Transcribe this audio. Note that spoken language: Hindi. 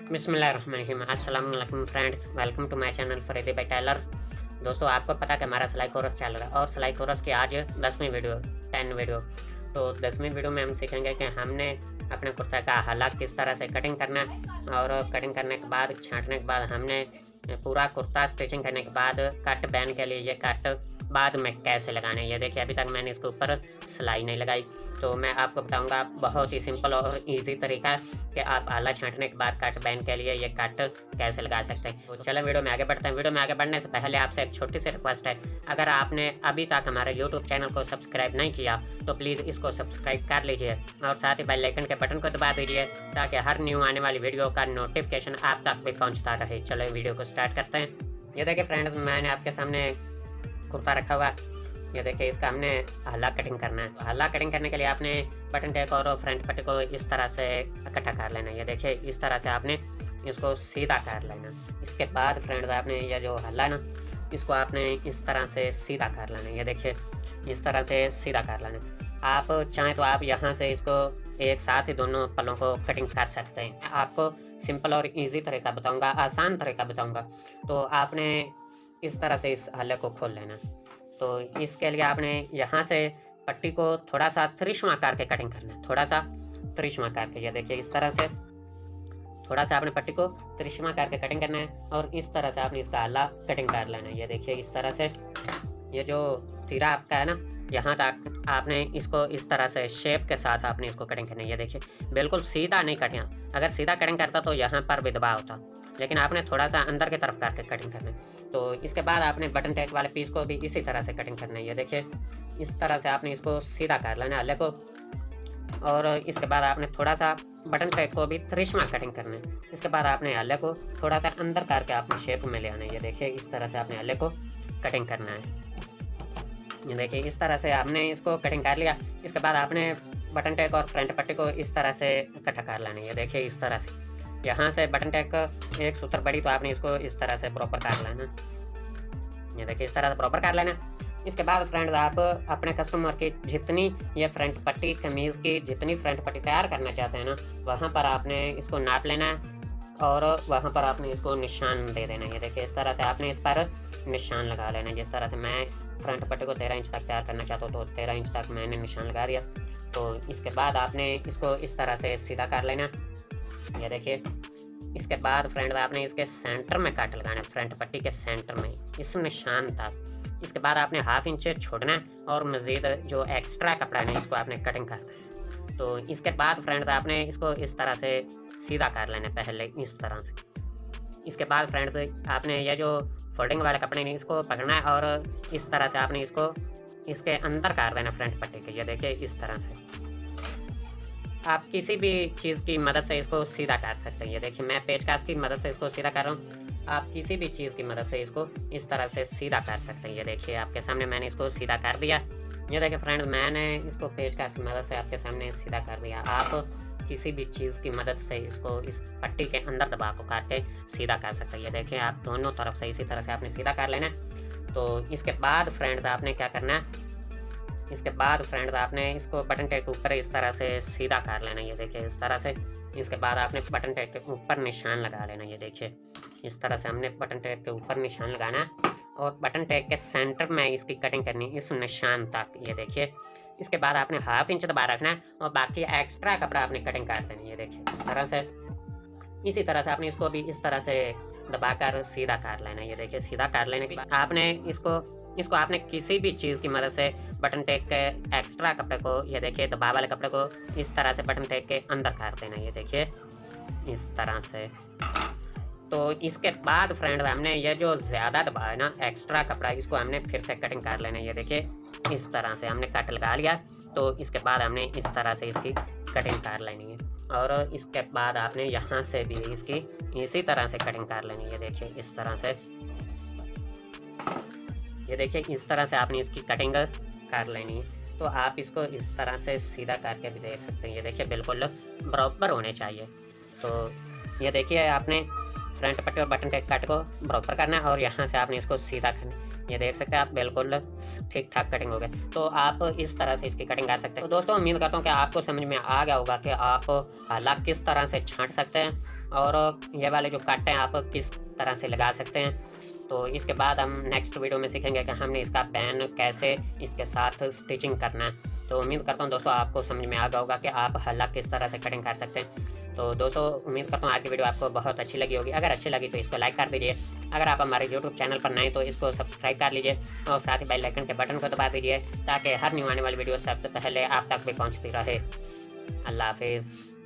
बिस्मिल्लाहिर्रहमानिर्रहीम। अस्सलाम वालेकुम friends, welcome to my channel Faridi by tailors. दोस्तों, आपको पता है कि हमारा सिलाई कोर्स चल रहा है और सिलाई कोर्स की आज 10वीं वीडियो 10 वीडियो। तो 10वीं वीडियो में हम सीखेंगे कि हमने अपने कुर्ता का हला किस तरह से कटिंग करना है और कटिंग करने के बाद छाँटने के बाद हमने पूरा कुर्ता स्टिचिंग करने के बाद कट बैन के लिए ये कट बाद में कैसे लगाने हैं। ये देखिए, अभी तक मैंने इसके ऊपर सिलाई नहीं लगाई, तो मैं आपको बताऊंगा बहुत ही सिंपल और इजी तरीका कि आप आला छांटने के बाद कट बैन के लिए ये कट कैसे लगा सकते हैं। तो चलो वीडियो में आगे बढ़ते हैं। वीडियो में आगे बढ़ने से पहले आपसे एक छोटी सी रिक्वेस्ट है, अगर आपने अभी तक हमारे यूट्यूब चैनल को सब्सक्राइब नहीं किया तो प्लीज़ इसको सब्सक्राइब कर लीजिए और साथ ही बेल आइकन के बटन को दबा दीजिए ताकि हर न्यू आने वाली वीडियो का नोटिफिकेशन आप तक भी पहुँचता रहे। चलो वीडियो को स्टार्ट करते हैं। ये देखिए फ्रेंड्स, मैंने आपके सामने कुर्ता रखा हुआ। ये देखिए, इसका हमने हल्ला कटिंग करना है। तो हल्ला कटिंग करने के लिए आपने बटन टेक और फ्रंट पट्टी को इस तरह से इकट्ठा कर लेना है। ये देखिए, इस तरह से आपने इसको सीधा कर लेना। इसके बाद फ्रेंड्स, आपने ये जो हल्ला है ना, इसको आपने इस तरह से सीधा कर लेना। ये देखिए, इस तरह से सीधा कर लेना। आप चाहें तो आप यहाँ से इसको एक साथ ही दोनों पलों को कटिंग कर सकते हैं। आपको सिंपल और ईजी तरीका बताऊँगा, आसान तरीका बताऊँगा। तो आपने इस तरह से इस हल्ले को खोल लेना। तो इसके लिए आपने यहाँ से पट्टी को थोड़ा सा त्रिशमा करके कटिंग करना है, थोड़ा सा त्रिशमा करके। ये देखिए, इस तरह से थोड़ा सा आपने पट्टी को त्रिशमा करके कटिंग करना है और इस तरह से आपने इसका हल्ला कटिंग कर लेना है। ये देखिए, इस तरह से ये जो तीरा आपका है ना, यहाँ तक आपने इसको इस तरह से शेप के साथ आपने इसको कटिंग करना है। ये देखिए, बिल्कुल सीधा नहीं कटिंग। अगर सीधा कटिंग करता तो यहाँ पर भी दबाव होता, लेकिन आपने थोड़ा सा अंदर की तरफ करके कटिंग करना है। तो इसके बाद आपने बटन टैग वाले पीस को भी इसी तरह से कटिंग करना है। ये देखिए, इस तरह से आपने इसको सीधा कर लेना है हल्ले को और इसके बाद आपने थोड़ा सा बटन टैग को भी त्रिशमा कटिंग करना है। इसके बाद आपने हल्ले को थोड़ा सा अंदर करके आपने शेप में ले आना है। ये देखिए, इस तरह से आपने हल्ले को कटिंग करना है। ये देखिए, इस तरह से आपने इसको कटिंग कर लिया। इसके बाद आपने बटन टैग और फ्रंट पट्टी को इस तरह से इकट्ठा कर लेना है। ये देखिए, इस तरह से यहाँ से बटन टैग का एक सूत्र बड़ी, तो आपने इसको इस तरह से प्रॉपर कर लेना। ये देखिए, इस तरह से प्रॉपर कर लेना। इसके बाद फ्रेंड्स, आप अपने कस्टमर की जितनी ये फ्रंट पट्टी कमीज़ की जितनी फ्रंट पट्टी तैयार करना चाहते हैं ना, वहाँ पर आपने इसको नाप लेना है और वहाँ पर आपने इसको निशान दे देना है। ये देखिए, इस तरह से आपने इस पर निशान लगा लेना है। जिस तरह से मैं फ्रंट पट्टी को 13 इंच तक तैयार करना चाहता हूँ तो 13 इंच तक मैंने निशान लगा दिया। तो इसके बाद आपने इसको इस तरह से सीधा कर लेना। ये देखिए, इसके बाद फ्रेंड्स, आपने इसके सेंटर में काट लगाना है, फ्रंट पट्टी के सेंटर में इस निशान तक। इसके बाद आपने हाफ इंच छोड़ना है और मज़ीद जो एक्स्ट्रा कपड़ा है इसको आपने कटिंग करना है। तो इसके बाद फ्रेंड्स, आपने इसको इस तरह से सीधा कर लेना है, पहले इस तरह से। इसके बाद फ्रेंड्स, आपने ये जो फोल्डिंग वाले कपड़े हैं इसको पकड़ना है और इस तरह से आपने इसको इसके अंदर कर देना फ्रंट पट्टी के। ये देखिए, इस तरह से आप किसी भी चीज़ की मदद से इसको सीधा कर सकते हैं। ये देखिए, मैं पेचकस की मदद से इसको सीधा कर रहा हूँ। आप किसी भी चीज़ की मदद से इसको इस तरह से सीधा कर सकते हैं। ये देखिए, आपके सामने मैंने इसको सीधा कर दिया। ये देखिए फ्रेंड्स, मैंने इसको पेचकस की मदद से आपके सामने सीधा कर दिया। आप किसी भी चीज़ की मदद से इसको इस पट्टी के अंदर दबा को करके सीधा कर सकते हैं। ये देखिए, आप दोनों तरफ से इसी तरह से आपने सीधा कर लेना। तो इसके बाद फ्रेंड्स, आपने क्या करना है, इसके बाद फ्रेंड्स, आपने इसको बटन टैग के ऊपर इस तरह से सीधा कर लेना। ये देखिए, इस तरह से। इसके बाद आपने बटन टैग के ऊपर निशान लगा लेना। ये देखिए, इस तरह से हमने बटन टैग के ऊपर निशान लगाना है और बटन टैग के सेंटर में इसकी कटिंग करनी है, इस निशान तक। ये देखिए, इसके बाद आपने हाफ इंच दबा रखना है और बाकी एक्स्ट्रा कपड़ा आपने कटिंग कर देनी है। ये देखिए, इस तरह से। इसी तरह से आपने इसको भी इस तरह से दबाकर सीधा कर लेना। ये देखिए, सीधा कर लेने के बाद आपने इसको आपने किसी भी चीज़ की मदद से बटन टैग के एक्स्ट्रा कपड़े को, ये देखिए दबाव वाले कपड़े को इस तरह से बटन टैग के अंदर कर देना। ये देखिए, इस तरह से। तो इसके बाद फ्रेंड्स, हमने ये जो ज़्यादा दबाव है ना, एक्स्ट्रा कपड़ा, इसको हमने फिर से कटिंग कर लेना है। ये देखिए, इस तरह से हमने कट लगा लिया। तो इसके बाद हमने इस तरह से इसकी कटिंग कर लेनी है और इसके बाद आपने यहाँ से भी इसकी इसी तरह से कटिंग कर लेनी है। ये देखिए, इस तरह से। ये देखिए, इस तरह से आपने इसकी कटिंग कर लेनी है। तो आप इसको इस तरह से सीधा करके भी देख सकते हैं। ये देखिए, बिल्कुल बराबर होने चाहिए। तो ये देखिए, आपने फ्रंट पट्टी और बटन टैग कट को बराबर करना है और यहाँ से आपने इसको सीधा करना है। ये देख सकते हैं आप, बिल्कुल ठीक ठाक कटिंग हो गई। तो आप इस तरह से इसकी कटिंग कर सकते हैं। तो दोस्तों उम्मीद करता हूँ कि आपको समझ में आ गया होगा कि आप हाला किस तरह से छांट सकते हैं और ये वाले जो कट हैं आप किस तरह से लगा सकते हैं। तो इसके बाद हम नेक्स्ट वीडियो में सीखेंगे कि हमने इसका पैन कैसे इसके साथ स्टिचिंग करना है। तो उम्मीद करता हूँ दोस्तों आपको समझ में आ गया होगा कि आप हल्ला किस तरह से कटिंग कर सकते हैं। तो दोस्तों उम्मीद करता हूँ आज की वीडियो आपको बहुत अच्छी लगी होगी। अगर अच्छी लगी तो इसको लाइक कर दीजिए। अगर आप हमारे यूट्यूब चैनल पर नए तो इसको सब्सक्राइब कर लीजिए और साथ ही बेल आइकन के बटन को दबा दीजिए ताकि हर न्यू आने वाली वीडियो सबसे पहले आप तक भी पहुँचती रहे। अल्लाह हाफिज़।